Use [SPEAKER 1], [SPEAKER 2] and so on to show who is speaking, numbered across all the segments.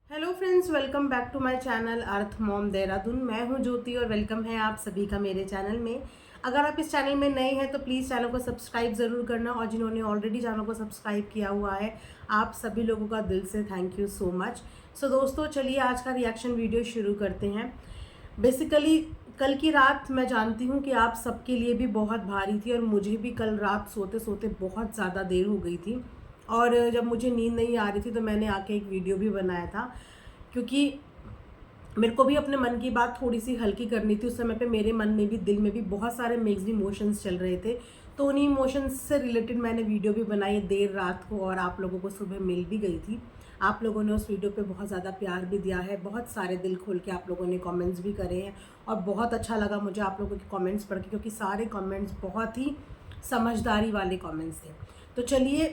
[SPEAKER 1] Hello friends, welcome back to my channel earth mom Dehradun. मैं हूं ज्योति और वेलकम है आप सभी का मेरे चैनल में। अगर आप इस चैनल में नए हैं तो प्लीज़ चैनल को सब्सक्राइब ज़रूर करना, और जिन्होंने ऑलरेडी चैनल को सब्सक्राइब किया हुआ है आप सभी लोगों का दिल से थैंक यू सो मच। सो दोस्तों, चलिए आज का रिएक्शन वीडियो शुरू करते हैं। बेसिकली कल की रात मैं जानती हूँ कि आप सबके लिए भी बहुत भारी थी, और मुझे भी कल रात सोते सोते बहुत ज़्यादा देर हो गई थी। और जब मुझे नींद नहीं आ रही थी तो मैंने आके एक वीडियो भी बनाया था, क्योंकि मेरे को भी अपने मन की बात थोड़ी सी हल्की करनी थी। उस समय पे मेरे मन में भी, दिल में भी बहुत सारे मिक्स्ड इमोशंस चल रहे थे। तो उन्हीं इमोशंस से रिलेटेड मैंने वीडियो भी बनाई देर रात को, और आप लोगों को सुबह मिल भी गई थी। आप लोगों ने उस वीडियो पे बहुत ज़्यादा प्यार भी दिया है, बहुत सारे दिल खोल के आप लोगों ने कमेंट्स भी करे हैं, और बहुत अच्छा लगा मुझे आप लोगों के कमेंट्स पढ़ के, क्योंकि सारे कमेंट्स बहुत ही समझदारी वाले कमेंट्स थे। तो चलिए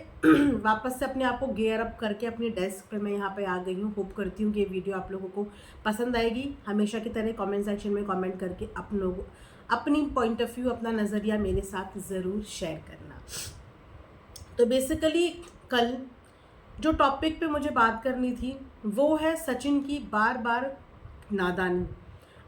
[SPEAKER 1] वापस से अपने आप को गियर अप करके अपने डेस्क पे मैं यहाँ पे आ गई हूँ। होप करती हूँ कि ये वीडियो आप लोगों को पसंद आएगी। हमेशा की तरह कमेंट सेक्शन में कमेंट करके अपनी पॉइंट ऑफ व्यू, अपना नज़रिया मेरे साथ ज़रूर शेयर करना। तो बेसिकली कल जो टॉपिक पे मुझे बात करनी थी वो है सचिन की बार बार नादानी।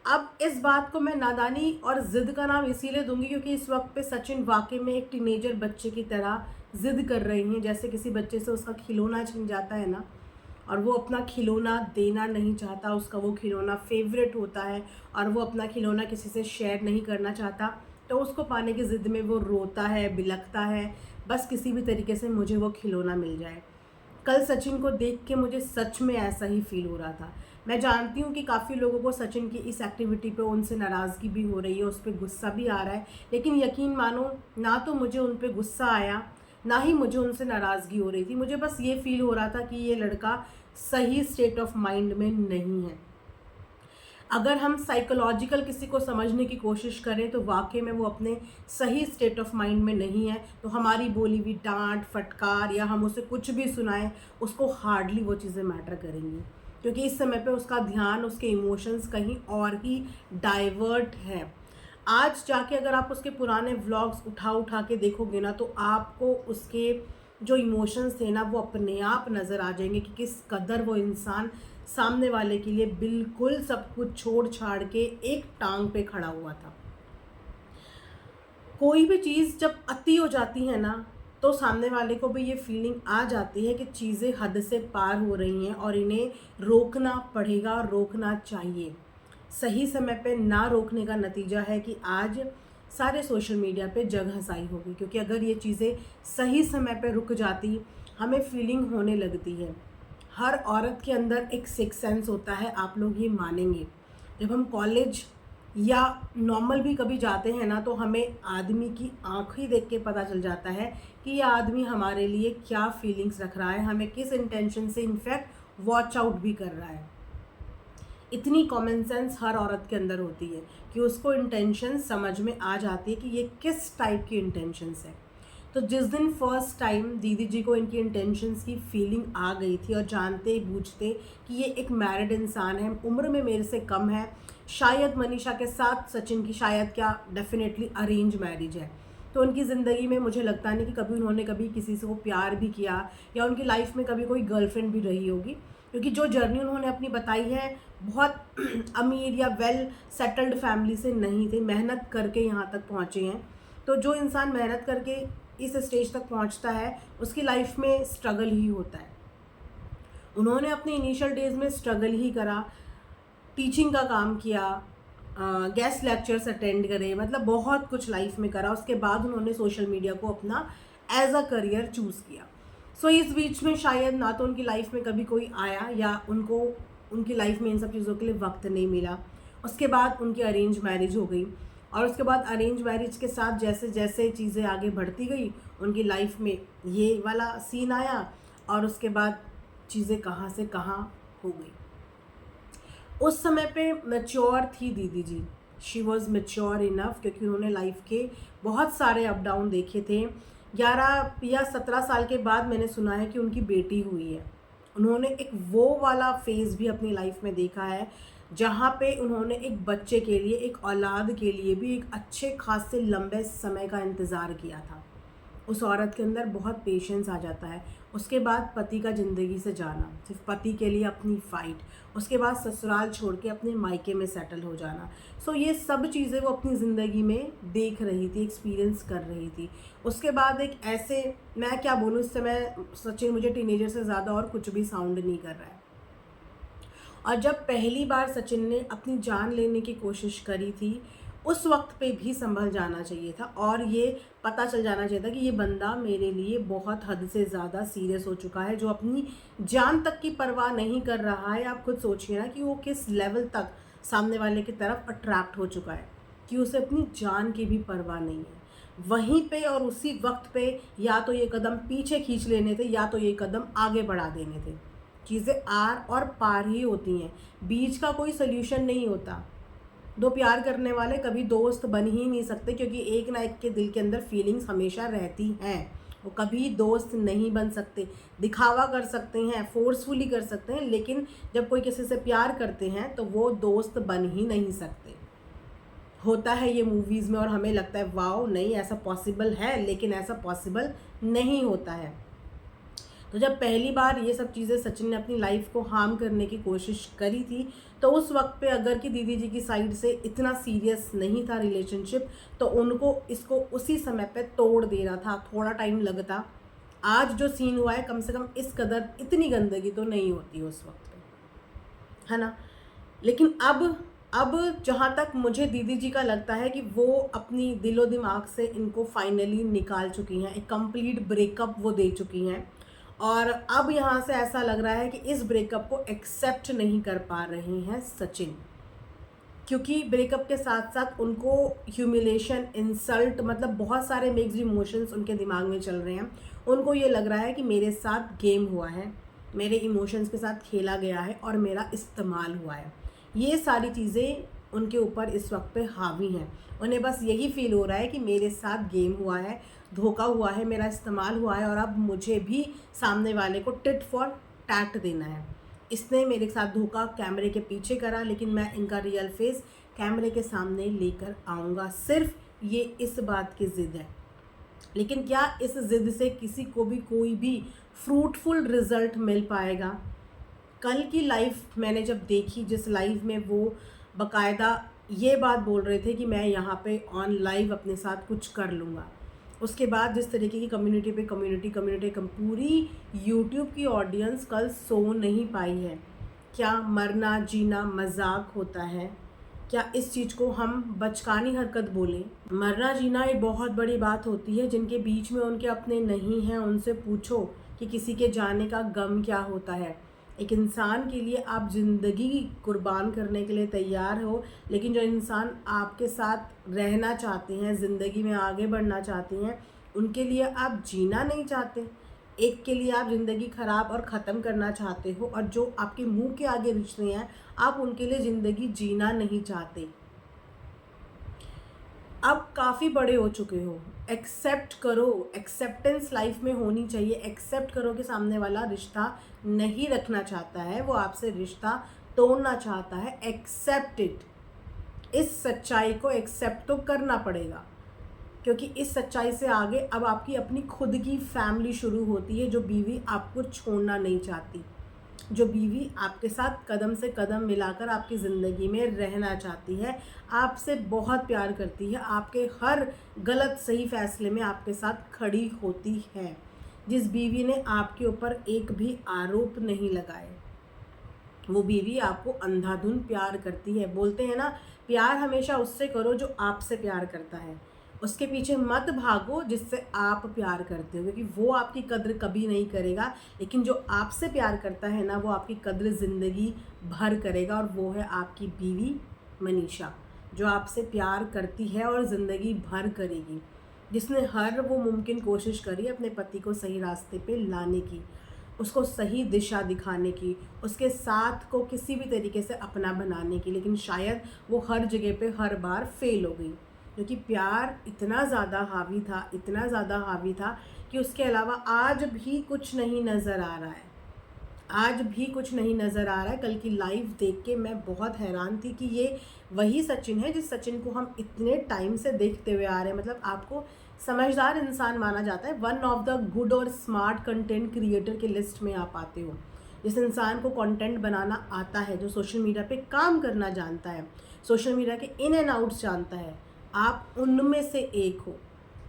[SPEAKER 1] अब इस बात को मैं नादानी और ज़िद का नाम इसीलिए दूंगी क्योंकि इस वक्त पे सचिन वाकई में एक टीनेजर बच्चे की तरह ज़िद कर रही हैं। जैसे किसी बच्चे से उसका खिलौना छिन जाता है ना, और वो अपना खिलौना देना नहीं चाहता, उसका वो खिलौना फेवरेट होता है और वो अपना खिलौना किसी से शेयर नहीं करना चाहता, तो उसको पाने की ज़िद में वो रोता है, बिलखता है, बस किसी भी तरीके से मुझे वो खिलौना मिल जाए। कल सचिन को देख के मुझे सच में ऐसा ही फील हो रहा था। मैं जानती हूँ कि काफ़ी लोगों को सचिन की इस एक्टिविटी पे उनसे नाराज़गी भी हो रही है, उस पर गुस्सा भी आ रहा है, लेकिन यकीन मानो ना तो मुझे उन पर गुस्सा आया, ना ही मुझे उनसे नाराज़गी हो रही थी। मुझे बस ये फील हो रहा था कि ये लड़का सही स्टेट ऑफ माइंड में नहीं है। अगर हम साइकोलॉजिकल किसी को समझने की कोशिश करें तो वाकई में वो अपने सही स्टेट ऑफ माइंड में नहीं है। तो हमारी बोली हुई डांट फटकार या हम उसे कुछ भी सुनाएं, उसको हार्डली वो चीज़ें मैटर करेंगी, क्योंकि इस समय पे उसका ध्यान, उसके इमोशंस कहीं और ही डाइवर्ट है। आज जाके अगर आप उसके पुराने व्लॉग्स उठा उठा के देखोगे ना, तो आपको उसके जो इमोशंस थे ना वो अपने आप नज़र आ जाएंगे कि किस कदर वो इंसान सामने वाले के लिए बिल्कुल सब कुछ छोड़ छाड़ के एक टांग पे खड़ा हुआ था। कोई भी चीज़ जब अति हो जाती है ना, तो सामने वाले को भी ये फीलिंग आ जाती है कि चीज़ें हद से पार हो रही हैं और इन्हें रोकना पड़ेगा, रोकना चाहिए। सही समय पे ना रोकने का नतीजा है कि आज सारे सोशल मीडिया पे जग हंसाई होगी, क्योंकि अगर ये चीज़ें सही समय पे रुक जाती, हमें फीलिंग होने लगती है। हर औरत के अंदर एक सिक्स सेंस होता है, आप लोग ये मानेंगे। जब हम कॉलेज या नॉर्मल भी कभी जाते हैं ना, तो हमें आदमी की आँख ही देख के पता चल जाता है कि ये आदमी हमारे लिए क्या फीलिंग्स रख रहा है, हमें किस इंटेंशन से इनफैक्ट वॉच आउट भी कर रहा है। इतनी कॉमन सेंस हर औरत के अंदर होती है कि उसको इंटेंशन समझ में आ जाती है कि ये किस टाइप की इंटेंशंस है। तो जिस दिन फर्स्ट टाइम दीदी जी को इनकी इंटेंशंस की फीलिंग आ गई थी, और जानते बूझते कि ये एक मैरिड इंसान है, उम्र में मेरे से कम है, शायद मनीषा के साथ सचिन की शायद क्या डेफिनेटली अरेंज मैरिज है, तो उनकी ज़िंदगी में मुझे लगता नहीं कि कभी उन्होंने कभी किसी से को प्यार भी किया, या उनकी लाइफ में कभी कोई गर्लफ्रेंड भी रही होगी, क्योंकि जो जर्नी उन्होंने अपनी बताई है बहुत अमीर या वेल सेटल्ड फैमिली से नहीं थे, मेहनत करके यहाँ तक पहुँचे हैं। तो जो इंसान मेहनत करके इस स्टेज तक पहुँचता है, उसकी लाइफ में स्ट्रगल ही होता है। उन्होंने अपने इनिशियल डेज में स्ट्रगल ही करा, टीचिंग का काम किया, गेस्ट लेक्चर्स अटेंड करे, मतलब बहुत कुछ लाइफ में करा। उसके बाद उन्होंने सोशल मीडिया को अपना एज अ करियर चूज़ किया। सो इस बीच में शायद ना तो उनकी लाइफ में कभी कोई आया, या उनको उनकी लाइफ में इन सब चीज़ों के लिए वक्त नहीं मिला। उसके बाद उनकी अरेंज मैरिज हो गई, और उसके बाद अरेंज मैरिज के साथ जैसे जैसे चीज़ें आगे बढ़ती गई, उनकी लाइफ में ये वाला सीन आया, और उसके बाद चीज़ें कहाँ से कहाँ हो गई। उस समय पे मैच्योर थी दीदी जी, शी वॉज मैच्योर इनफ, क्योंकि उन्होंने लाइफ के बहुत सारे अप डाउन देखे थे। 11 या 17 साल के बाद मैंने सुना है कि उनकी बेटी हुई है। उन्होंने एक वो वाला फेज़ भी अपनी लाइफ में देखा है, जहाँ पे उन्होंने एक बच्चे के लिए, एक औलाद के लिए भी एक अच्छे खासे लंबे समय का इंतज़ार किया था। उस औरत के अंदर बहुत पेशेंस आ जाता है। उसके बाद पति का ज़िंदगी से जाना, सिर्फ पति के लिए अपनी फ़ाइट, उसके बाद ससुराल छोड़ के अपने मायके में सेटल हो जाना। सो ये सब चीज़ें वो अपनी ज़िंदगी में देख रही थी, एक्सपीरियंस कर रही थी। उसके बाद एक ऐसे, मैं क्या बोलूँ, इस समय सचिन मुझे टीनेजर से ज़्यादा और कुछ भी साउंड नहीं कर रहा है। और जब पहली बार सचिन ने अपनी जान लेने की कोशिश करी थी, उस वक्त पे भी संभल जाना चाहिए था और ये पता चल जाना चाहिए था कि ये बंदा मेरे लिए बहुत हद से ज़्यादा सीरियस हो चुका है, जो अपनी जान तक की परवाह नहीं कर रहा है। आप खुद सोचिए ना कि वो किस लेवल तक सामने वाले की तरफ अट्रैक्ट हो चुका है कि उसे अपनी जान की भी परवाह नहीं है। वहीं पे और उसी वक्त पे या तो ये कदम पीछे खींच लेने थे या तो ये कदम आगे बढ़ा देने थे। चीज़ें आर और पार ही होती हैं, बीच का कोई सल्यूशन नहीं होता। दो प्यार करने वाले कभी दोस्त बन ही नहीं सकते, क्योंकि एक ना एक के दिल के अंदर फीलिंग्स हमेशा रहती हैं। वो कभी दोस्त नहीं बन सकते। दिखावा कर सकते हैं, फोर्सफुली कर सकते हैं, लेकिन जब कोई किसी से प्यार करते हैं तो वो दोस्त बन ही नहीं सकते। होता है ये मूवीज़ में और हमें लगता है वाओ, नहीं ऐसा पॉसिबल है, लेकिन ऐसा पॉसिबल नहीं होता है। तो जब पहली बार ये सब चीज़ें सचिन ने अपनी लाइफ को हार्म करने की कोशिश करी थी, तो उस वक्त पे अगर कि दीदी जी की साइड से इतना सीरियस नहीं था रिलेशनशिप, तो उनको इसको उसी समय पे तोड़ देना था, थोड़ा टाइम लगता। आज जो सीन हुआ है, कम से कम इस कदर इतनी गंदगी तो नहीं होती उस वक्त पे, है ना। लेकिन अब जहाँ तक मुझे दीदी जी का लगता है कि वो अपनी दिलो दिमाग से इनको फाइनली निकाल चुकी हैं, एक कंप्लीट ब्रेकअप वो दे चुकी हैं। और अब यहाँ से ऐसा लग रहा है कि इस ब्रेकअप को एक्सेप्ट नहीं कर पा रहे हैं सचिन, क्योंकि ब्रेकअप के साथ साथ उनको ह्यूमिलेशन, इंसल्ट, मतलब बहुत सारे मिक्स्ड इमोशंस उनके दिमाग में चल रहे हैं। उनको ये लग रहा है कि मेरे साथ गेम हुआ है, मेरे इमोशंस के साथ खेला गया है और मेरा इस्तेमाल हुआ है। ये सारी चीज़ें उनके ऊपर इस वक्त पे हावी हैं। उन्हें बस यही फील हो रहा है कि मेरे साथ गेम हुआ है, धोखा हुआ है, मेरा इस्तेमाल हुआ है और अब मुझे भी सामने वाले को टिट फॉर टैट देना है। इसने मेरे साथ धोखा कैमरे के पीछे करा, लेकिन मैं इनका रियल फेस कैमरे के सामने लेकर आऊँगा। सिर्फ ये इस बात की ज़िद है। लेकिन क्या इस ज़िद से किसी को भी कोई भी फ्रूटफुल रिज़ल्ट मिल पाएगा? कल की लाइफ मैंने जब देखी, जिस लाइव में वो बकायदा ये बात बोल रहे थे कि मैं यहाँ पे ऑन लाइव अपने साथ कुछ कर लूँगा, उसके बाद जिस तरीके की कम्युनिटी पे कम्युनिटी पूरी यूट्यूब की ऑडियंस कल सो नहीं पाई है। क्या मरना जीना मजाक होता है? क्या इस चीज़ को हम बचकानी हरकत बोलें? मरना जीना एक बहुत बड़ी बात होती है। जिनके बीच में उनके अपने नहीं हैं, उनसे पूछो कि किसी के जाने का गम क्या होता है। एक इंसान के लिए आप ज़िंदगी कुर्बान करने के लिए तैयार हो, लेकिन जो इंसान आपके साथ रहना चाहते हैं, ज़िंदगी में आगे बढ़ना चाहते हैं, उनके लिए आप जीना नहीं चाहते। एक के लिए आप ज़िंदगी ख़राब और ख़त्म करना चाहते हो, और जो आपके मुंह के आगे रिश्ते हैं, आप उनके लिए ज़िंदगी जीना नहीं चाहते। अब काफ़ी बड़े हो चुके हो, एक्सेप्ट करो। एक्सेप्टेंस लाइफ में होनी चाहिए। एक्सेप्ट करो कि सामने वाला रिश्ता नहीं रखना चाहता है, वो आपसे रिश्ता तोड़ना चाहता है। Accept it. इस सच्चाई को एक्सेप्ट तो करना पड़ेगा, क्योंकि इस सच्चाई से आगे अब आपकी अपनी खुद की फैमिली शुरू होती है, जो बीवी आपको छोड़ना नहीं चाहती, जो बीवी आपके साथ कदम से कदम मिलाकर आपकी ज़िंदगी में रहना चाहती है, आपसे बहुत प्यार करती है, आपके हर गलत सही फैसले में आपके साथ खड़ी होती है। जिस बीवी ने आपके ऊपर एक भी आरोप नहीं लगाए, वो बीवी आपको अंधाधुन प्यार करती है। बोलते हैं ना, प्यार हमेशा उससे करो जो आपसे प्यार करता है। उसके पीछे मत भागो जिससे आप प्यार करते हो, क्योंकि वो आपकी कद्र कभी नहीं करेगा। लेकिन जो आपसे प्यार करता है ना, वो आपकी कद्र ज़िंदगी भर करेगा, और वो है आपकी बीवी मनीषा, जो आपसे प्यार करती है और ज़िंदगी भर करेगी, जिसने हर वो मुमकिन कोशिश करी अपने पति को सही रास्ते पे लाने की, उसको सही दिशा दिखाने की, उसके साथ को किसी भी तरीके से अपना बनाने की। लेकिन शायद वो हर जगह पे हर बार फेल हो गई, क्योंकि प्यार इतना ज़्यादा हावी था, इतना ज़्यादा हावी था कि उसके अलावा आज भी कुछ नहीं नज़र आ रहा है। आज भी कुछ नहीं नज़र आ रहा है। कल की लाइव देख के मैं बहुत हैरान थी कि ये वही सचिन है जिस सचिन को हम इतने टाइम से देखते हुए आ रहे हैं। मतलब आपको समझदार इंसान माना जाता है। वन ऑफ द गुड और स्मार्ट कंटेंट क्रिएटर के लिस्ट में आप आते हो। जिस इंसान को कंटेंट बनाना आता है, जो सोशल मीडिया पे काम करना जानता है, सोशल मीडिया के इन एंड आउट्स जानता है, आप उनमें से एक हो।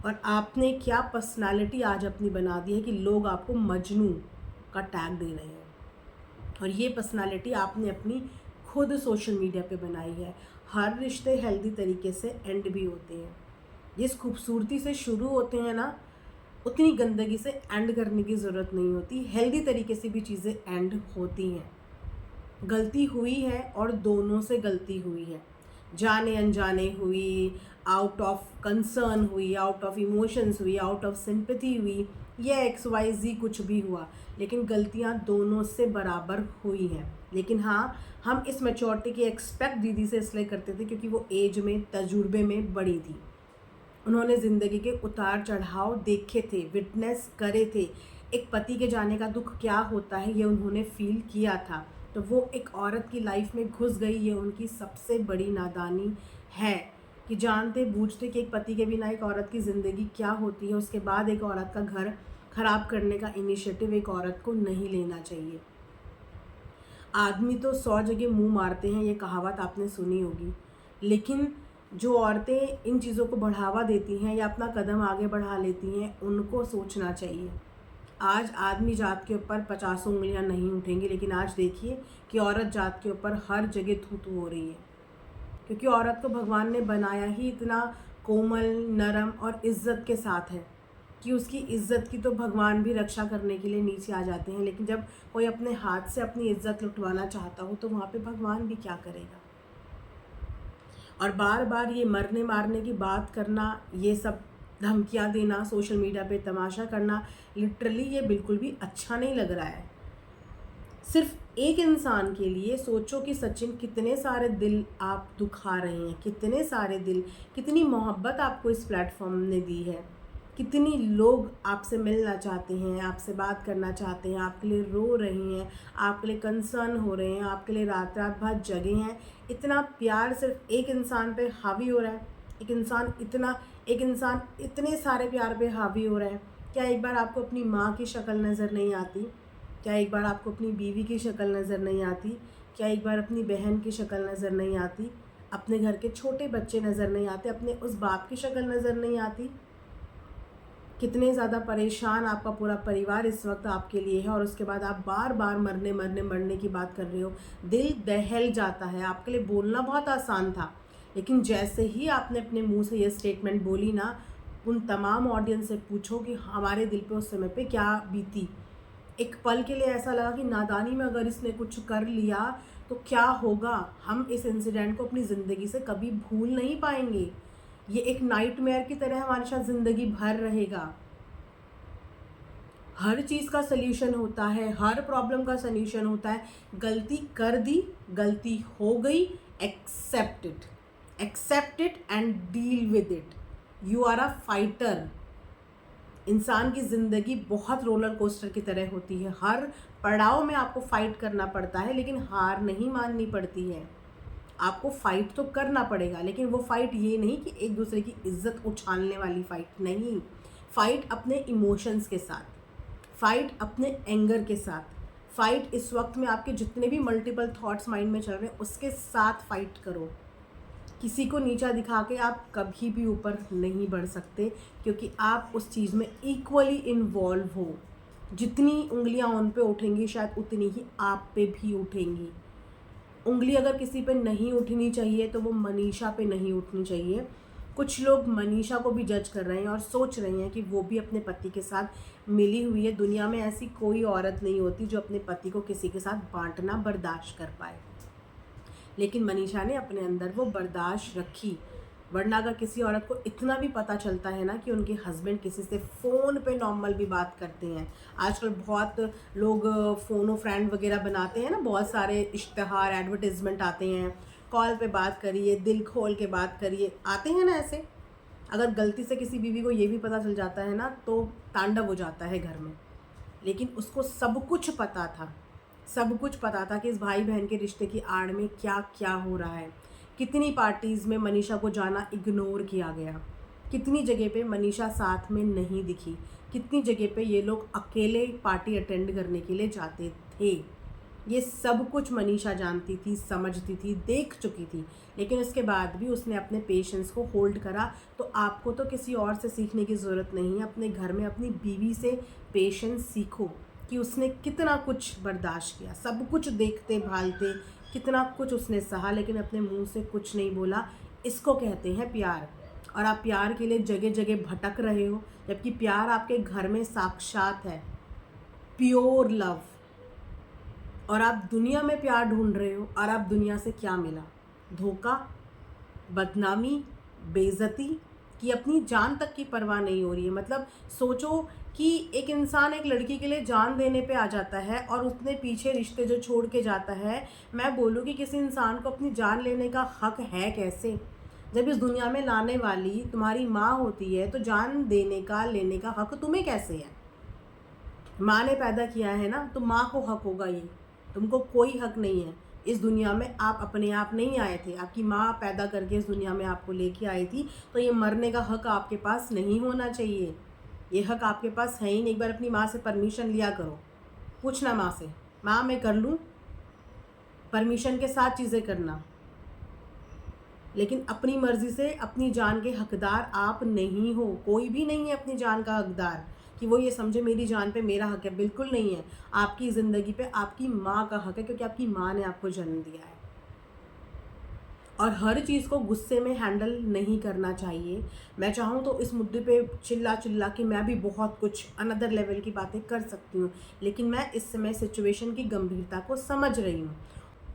[SPEAKER 1] और आपने क्या पर्सनालिटी आज अपनी बना दी है कि लोग आपको मजनू का टैग दे रहे हैं। और ये पर्सनालिटी आपने अपनी खुद सोशल मीडिया पे बनाई है। हर रिश्ते हेल्दी तरीके से एंड भी होते हैं। जिस खूबसूरती से शुरू होते हैं ना, उतनी गंदगी से एंड करने की ज़रूरत नहीं होती। हेल्दी तरीके से भी चीज़ें एंड होती हैं। गलती हुई है और दोनों से गलती हुई है, जाने अनजाने हुई, आउट ऑफ कंसर्न हुई, आउट ऑफ इमोशंस हुई, आउट ऑफ सिंपैथी हुई, या XYZ कुछ भी हुआ, लेकिन गलतियां दोनों से बराबर हुई हैं। लेकिन हाँ, हम इस मैच्योरिटी की एक्सपेक्ट दीदी से इसलिए करते थे क्योंकि वो एज में, तजुर्बे में बड़ी थी। उन्होंने ज़िंदगी के उतार चढ़ाव देखे थे, विटनेस करे थे। एक पति के जाने का दुख क्या होता है ये उन्होंने फील किया था। तो वो एक औरत की लाइफ में घुस गई, ये उनकी सबसे बड़ी नादानी है कि जानते बूझते कि एक पति के बिना एक औरत की ज़िंदगी क्या होती है, उसके बाद एक औरत का घर ख़राब करने का इनिशिएटिव एक औरत को नहीं लेना चाहिए। आदमी तो 100 जगह मुंह मारते हैं, ये कहावत आपने सुनी होगी, लेकिन जो औरतें इन चीज़ों को बढ़ावा देती हैं या अपना कदम आगे बढ़ा लेती हैं, उनको सोचना चाहिए। आज आदमी जात के ऊपर 50 उंगलियां नहीं उठेंगी, लेकिन आज देखिए कि औरत जात के ऊपर हर जगह थू हो रही है। क्योंकि औरत को भगवान ने बनाया ही इतना कोमल, नरम और इज्जत के साथ है कि उसकी इज्जत की तो भगवान भी रक्षा करने के लिए नीचे आ जाते हैं। लेकिन जब कोई अपने हाथ से अपनी इज्जत लुटवाना चाहता हो तो वहाँ पे भगवान भी क्या करेगा। और बार बार ये मरने मारने की बात करना, ये सब धमकियाँ देना, सोशल मीडिया पे तमाशा करना, लिटरली ये बिल्कुल भी अच्छा नहीं लग रहा है। सिर्फ एक इंसान के लिए सोचो कि सचिन कितने सारे दिल आप दुखा रहे हैं, कितने सारे दिल, कितनी मोहब्बत आपको इस प्लेटफॉर्म ने दी है, कितनी लोग आपसे मिलना चाहते हैं, आपसे बात करना चाहते हैं, आपके लिए रो रहे हैं, आपके लिए कंसर्न हो रहे हैं, आपके लिए रात रात भर जगे हैं। इतना प्यार सिर्फ एक इंसान पे हावी हो रहा है। एक इंसान इतने सारे प्यार पे हावी हो रहा है। क्या एक बार आपको अपनी माँ की शक्ल नज़र नहीं आती? क्या एक बार आपको अपनी बीवी की शक्ल नज़र नहीं आती? क्या एक बार अपनी बहन की शक्ल नज़र नहीं आती? अपने घर के छोटे बच्चे नज़र नहीं आते? अपने उस बाप की शक्ल नज़र नहीं आती? कितने ज़्यादा परेशान आपका पूरा परिवार इस वक्त आपके लिए है, और उसके बाद आप बार बार मरने की बात कर रहे हो। दिल दहल जाता है। आपके लिए बोलना बहुत आसान था, लेकिन जैसे ही आपने अपने मुंह से ये स्टेटमेंट बोली ना, उन तमाम ऑडियंस से पूछो कि हमारे दिल पे उस समय पे क्या बीती। एक पल के लिए ऐसा लगा कि नादानी में अगर इसने कुछ कर लिया तो क्या होगा। हम इस इंसिडेंट को अपनी ज़िंदगी से कभी भूल नहीं पाएंगे। ये एक नाइटमेयर की तरह हमारे साथ ज़िंदगी भर रहेगा। हर चीज़ का सल्यूशन होता है, हर प्रॉब्लम का सल्यूशन होता है। गलती कर दी, गलती हो गई, accept it and deal with it. You are a fighter. इंसान की ज़िंदगी बहुत रोलर कोस्टर की तरह होती है। हर पड़ाव में आपको फाइट करना पड़ता है, लेकिन हार नहीं माननी पड़ती है। आपको फाइट तो करना पड़ेगा, लेकिन वो फाइट ये नहीं कि एक दूसरे की इज्जत उछालने वाली फाइट नहीं। फाइट अपने इमोशंस के साथ, फाइट अपने एंगर के साथ, फाइट इस वक्त में आपके जितने भी मल्टीपल थॉट्स माइंड में चल रहे हैं उसके साथ फाइट करो। किसी को नीचा दिखा के आप कभी भी ऊपर नहीं बढ़ सकते, क्योंकि आप उस चीज़ में इक्वली इन्वॉल्व हो। जितनी उंगलियां उन पे उठेंगी शायद उतनी ही आप पे भी उठेंगी। उंगली अगर किसी पे नहीं उठनी चाहिए तो वो मनीषा पे नहीं उठनी चाहिए। कुछ लोग मनीषा को भी जज कर रहे हैं और सोच रहे हैं कि वो भी अपने पति के साथ मिली हुई है। दुनिया में ऐसी कोई औरत नहीं होती जो अपने पति को किसी के साथ बांटना बर्दाश्त कर पाए, लेकिन मनीषा ने अपने अंदर वो बर्दाश्त रखी। वरना अगर किसी औरत को इतना भी पता चलता है ना कि उनके हस्बैंड किसी से फ़ोन पे नॉर्मल भी बात करते हैं, आजकल बहुत लोग फ़ोनो फ्रेंड वगैरह बनाते हैं ना, बहुत सारे इश्तहार एडवर्टीज़मेंट आते हैं, कॉल पे बात करिए, दिल खोल के बात करिए, आते हैं ना ऐसे। अगर गलती से किसी बीवी को ये भी पता चल जाता है ना तो तांडव हो जाता है घर में। लेकिन उसको सब कुछ पता था कि इस भाई बहन के रिश्ते की आड़ में क्या क्या हो रहा है। कितनी पार्टीज़ में मनीषा को जाना इग्नोर किया गया, कितनी जगह पे मनीषा साथ में नहीं दिखी, कितनी जगह पे ये लोग अकेले पार्टी अटेंड करने के लिए जाते थे। ये सब कुछ मनीषा जानती थी, समझती थी, देख चुकी थी, लेकिन उसके बाद भी उसने अपने पेशेंस को होल्ड करा। तो आपको तो किसी और से सीखने की ज़रूरत नहीं है, अपने घर में अपनी बीवी से पेशेंस सीखो कि उसने कितना कुछ बर्दाश्त किया, सब कुछ देखते भालते कितना कुछ उसने सहा, लेकिन अपने मुंह से कुछ नहीं बोला। इसको कहते हैं प्यार। और आप प्यार के लिए जगह जगह भटक रहे हो, जबकि प्यार आपके घर में साक्षात है, प्योर लव। और आप दुनिया में प्यार ढूंढ रहे हो, और आप दुनिया से क्या मिला? धोखा, बदनामी, बेइज्जती, कि अपनी जान तक की परवाह नहीं हो रही है। मतलब सोचो कि एक इंसान एक लड़की के लिए जान देने पे आ जाता है और उसने पीछे रिश्ते जो छोड़ के जाता है। मैं बोलूँ कि किसी इंसान को अपनी जान लेने का हक है कैसे? जब इस दुनिया में लाने वाली तुम्हारी माँ होती है, तो जान देने का लेने का हक तुम्हें कैसे है? माँ ने पैदा किया है ना, तो माँ को हक होगा ये, तुमको कोई हक नहीं है। इस दुनिया में आप अपने आप नहीं आए थे, आपकी माँ पैदा करके इस दुनिया में आपको लेके आई थी। तो ये मरने का हक आपके पास नहीं होना चाहिए, ये हक आपके पास है ही नहीं। एक बार अपनी माँ से परमिशन लिया करो, पूछना माँ से, माँ मैं कर लूँ, परमिशन के साथ चीज़ें करना। लेकिन अपनी मर्ज़ी से अपनी जान के हकदार आप नहीं हो, कोई भी नहीं है अपनी जान का हकदार कि वो ये समझे मेरी जान पे मेरा हक है। बिल्कुल नहीं है। आपकी ज़िंदगी पे आपकी माँ का हक है, क्योंकि आपकी माँ ने आपको जन्म दिया है। और हर चीज़ को गुस्से में हैंडल नहीं करना चाहिए। मैं चाहूँ तो इस मुद्दे पे चिल्ला चिल्ला के मैं भी बहुत कुछ अनदर लेवल की बातें कर सकती हूँ, लेकिन मैं इस समय सिचुएशन की गंभीरता को समझ रही हूँ।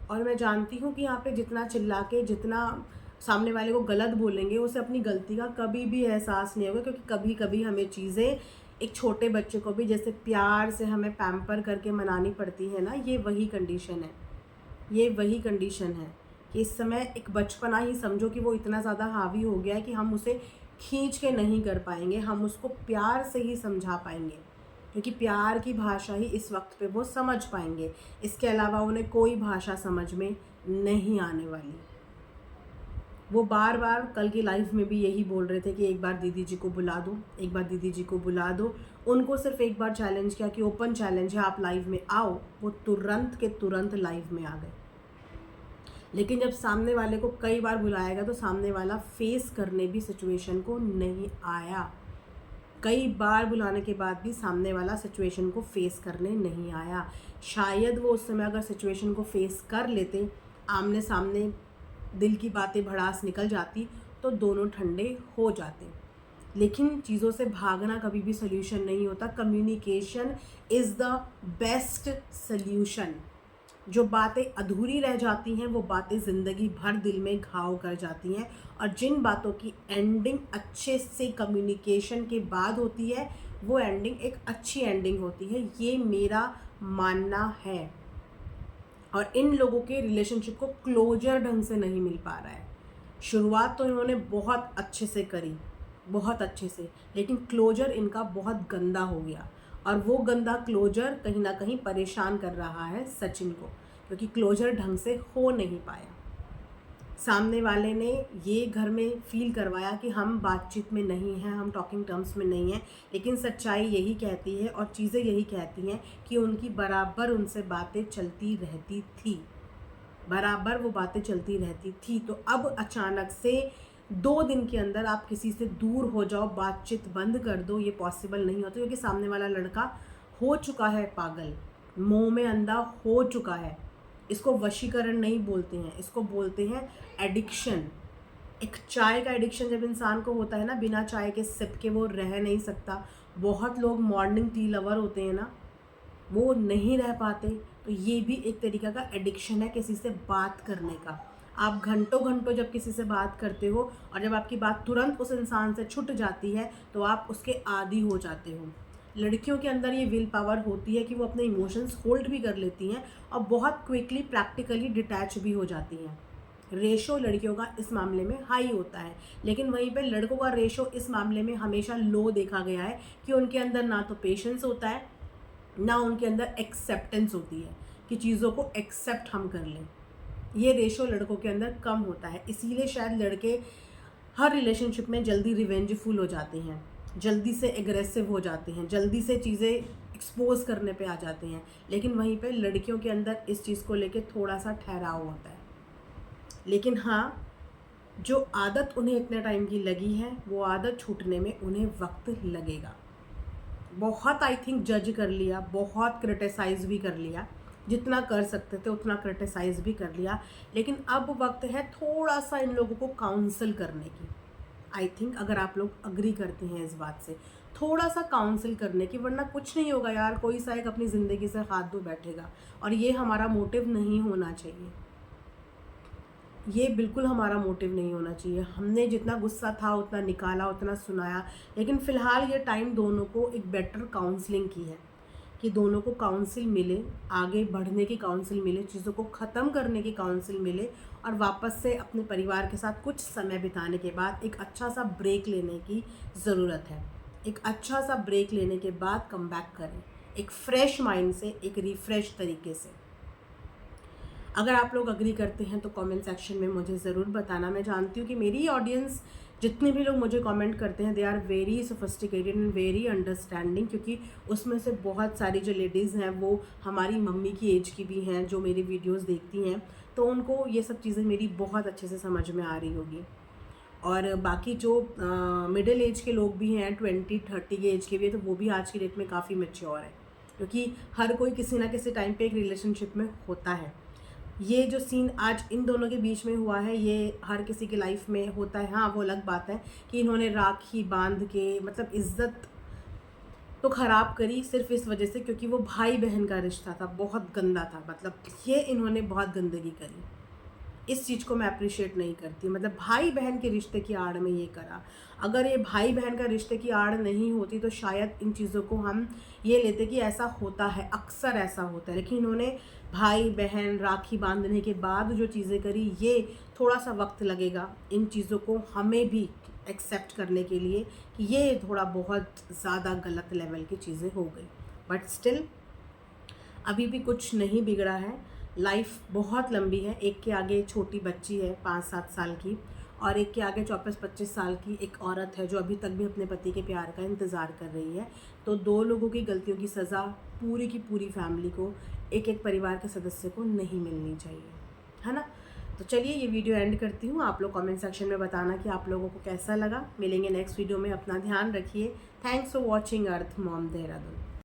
[SPEAKER 1] और मैं जानती हूँ कि यहाँ पे जितना चिल्ला के जितना सामने वाले को गलत बोलेंगे, उसे अपनी गलती का कभी भी एहसास नहीं होगा। क्योंकि कभी कभी हमें चीज़ें एक छोटे बच्चे को भी जैसे प्यार से हमें पैम्पर करके मनानी पड़ती है ना, ये वही कंडीशन है, ये वही कंडीशन है कि इस समय एक बचपना ही समझो कि वो इतना ज़्यादा हावी हो गया है कि हम उसे खींच के नहीं कर पाएंगे, हम उसको प्यार से ही समझा पाएंगे, क्योंकि प्यार की भाषा ही इस वक्त पे वो समझ पाएंगे। इसके अलावा उन्हें कोई भाषा समझ में नहीं आने वाली। वो बार बार कल की लाइफ में भी यही बोल रहे थे कि एक बार दीदी जी को बुला दो, एक बार दीदी जी को बुला दो। उनको सिर्फ एक बार चैलेंज किया कि ओपन चैलेंज है, आप लाइव में आओ। वो तुरंत के तुरंत लाइव में आ गए। लेकिन जब सामने वाले को कई बार बुलाया गया तो सामने वाला फेस करने भी सिचुएशन को नहीं आया। कई बार बुलाने के बाद भी सामने वाला सिचुएशन को फेस करने नहीं आया। शायद वो उस समय अगर सिचुएशन को फेस कर लेते, आमने सामने दिल की बातें भड़ास निकल जाती, तो दोनों ठंडे हो जाते। लेकिन चीज़ों से भागना कभी भी सल्यूशन नहीं होता। Communication is the best solution. जो बातें अधूरी रह जाती हैं वो बातें ज़िंदगी भर दिल में घाव कर जाती हैं, और जिन बातों की एंडिंग अच्छे से कम्युनिकेशन के बाद होती है, वो एंडिंग एक अच्छी एंडिंग होती है। ये मेरा मानना है। और इन लोगों के रिलेशनशिप को क्लोजर ढंग से नहीं मिल पा रहा है। शुरुआत तो इन्होंने बहुत अच्छे से करी, बहुत अच्छे से, लेकिन क्लोजर इनका बहुत गंदा हो गया। और वो गंदा क्लोजर कहीं ना कहीं परेशान कर रहा है सचिन को, क्योंकि क्लोजर ढंग से हो नहीं पाया। सामने वाले ने ये घर में फील करवाया कि हम बातचीत में नहीं हैं, हम टॉकिंग टर्म्स में नहीं हैं, लेकिन सच्चाई यही कहती है और चीज़ें यही कहती हैं कि उनकी बराबर उनसे बातें चलती रहती थी, बराबर वो बातें चलती रहती थी। तो अब अचानक से 2 दिन के अंदर आप किसी से दूर हो जाओ, बातचीत बंद कर दो, ये पॉसिबल नहीं होता, क्योंकि सामने वाला लड़का हो चुका है पागल, मोह में अंधा हो चुका है। इसको वशीकरण नहीं बोलते हैं, इसको बोलते हैं एडिक्शन। एक चाय का एडिक्शन जब इंसान को होता है ना, बिना चाय के सिप के वो रह नहीं सकता। बहुत लोग मॉर्निंग टी लवर होते हैं ना, वो नहीं रह पाते। तो ये भी एक तरीका का एडिक्शन है किसी से बात करने का। आप घंटों घंटों जब किसी से बात करते हो और जब आपकी बात तुरंत उस इंसान से छूट जाती है, तो आप उसके आदी हो जाते हो। लड़कियों के अंदर ये विल पावर होती है कि वो अपने इमोशंस होल्ड भी कर लेती हैं और बहुत क्विकली प्रैक्टिकली डिटैच भी हो जाती हैं। रेशो लड़कियों का इस मामले में हाई होता है, लेकिन वहीं पे लड़कों का रेशो इस मामले में हमेशा लो देखा गया है कि उनके अंदर ना तो पेशेंस होता है, ना उनके अंदर एक्सेप्टेंस होती है कि चीज़ों को एक्सेप्ट हम कर लें। ये रेशो लड़कों के अंदर कम होता है, इसीलिए शायद लड़के हर रिलेशनशिप में जल्दी रिवेंजफुल हो जाते हैं, जल्दी से एग्रेसिव हो जाते हैं, जल्दी से चीज़ें एक्सपोज करने पे आ जाते हैं। लेकिन वहीं पे लड़कियों के अंदर इस चीज़ को लेके थोड़ा सा ठहराव होता है। लेकिन हाँ, जो आदत उन्हें इतने टाइम की लगी है वो आदत छूटने में उन्हें वक्त लगेगा। बहुत आई थिंक जज कर लिया, बहुत क्रिटिसाइज़ भी कर लिया, जितना कर सकते थे उतना क्रिटिसाइज़ भी कर लिया। लेकिन अब वक्त है थोड़ा सा इन लोगों को काउंसल करने की। आई थिंक अगर आप लोग अग्री करते हैं इस बात से, थोड़ा सा काउंसिल करने की, वरना कुछ नहीं होगा यार। कोई सा एक अपनी ज़िंदगी से हाथ धो बैठेगा, और ये हमारा मोटिव नहीं होना चाहिए। ये बिल्कुल हमारा मोटिव नहीं होना चाहिए। हमने जितना गुस्सा था उतना निकाला, उतना सुनाया। लेकिन फ़िलहाल ये टाइम दोनों को एक बेटर काउंसलिंग की है, कि दोनों को काउंसिल मिले, आगे बढ़ने की काउंसिल मिले, चीज़ों को ख़त्म करने की काउंसिल मिले, और वापस से अपने परिवार के साथ कुछ समय बिताने के बाद एक अच्छा सा ब्रेक लेने की ज़रूरत है। एक अच्छा सा ब्रेक लेने के बाद कम बैक करें, एक फ्रेश माइंड से, एक रिफ़्रेश तरीके से। अगर आप लोग अग्री करते हैं तो कमेंट सेक्शन में मुझे ज़रूर बताना। मैं जानती हूँ कि मेरी ऑडियंस, जितने भी लोग मुझे कमेंट करते हैं, they are very sophisticated and very understanding, क्योंकि उसमें से बहुत सारी जो लेडीज़ हैं वो हमारी मम्मी की एज की भी हैं, जो मेरी वीडियोस देखती हैं, तो उनको ये सब चीज़ें मेरी बहुत अच्छे से समझ में आ रही होगी। और बाकी जो मिडिल एज के लोग भी हैं, 20-30 के एज के भी हैं, तो वो भी आज की डेट में काफ़ी मैच्योर है, क्योंकि हर कोई किसी ना किसी टाइम पे एक रिलेशनशिप में होता है। ये जो सीन आज इन दोनों के बीच में हुआ है, ये हर किसी की लाइफ में होता है। हाँ, वो अलग बात है कि इन्होंने राखी बांध के मतलब इज्जत तो ख़राब करी सिर्फ इस वजह से क्योंकि वो भाई बहन का रिश्ता था, बहुत गंदा था। मतलब ये इन्होंने बहुत गंदगी करी। इस चीज़ को मैं अप्रिशिएट नहीं करती। मतलब भाई बहन के रिश्ते की आड़ में ये करा। अगर ये भाई बहन का रिश्ते की आड़ नहीं होती तो शायद इन चीज़ों को हम ये लेते कि ऐसा होता है, अक्सर ऐसा होता है। लेकिन इन्होंने भाई बहन राखी बांधने के बाद जो चीज़ें करी, ये थोड़ा सा वक्त लगेगा इन चीज़ों को हमें भी एक्सेप्ट करने के लिए कि ये थोड़ा बहुत ज़्यादा गलत लेवल की चीज़ें हो गई। बट स्टिल अभी भी कुछ नहीं बिगड़ा है। लाइफ बहुत लंबी है। एक के आगे छोटी बच्ची है 5-7 साल की, और एक के आगे 24-25 साल की एक औरत है जो अभी तक भी अपने पति के प्यार का इंतज़ार कर रही है। तो दो लोगों की गलतियों की सज़ा पूरी की पूरी फैमिली को, एक एक परिवार के सदस्य को नहीं मिलनी चाहिए, है ना। तो चलिए ये वीडियो एंड करती हूँ। आप लोग कमेंट सेक्शन में बताना कि आप लोगों को कैसा लगा। मिलेंगे नेक्स्ट वीडियो में। अपना ध्यान रखिए। Thanks for watching earth mom Dehradun.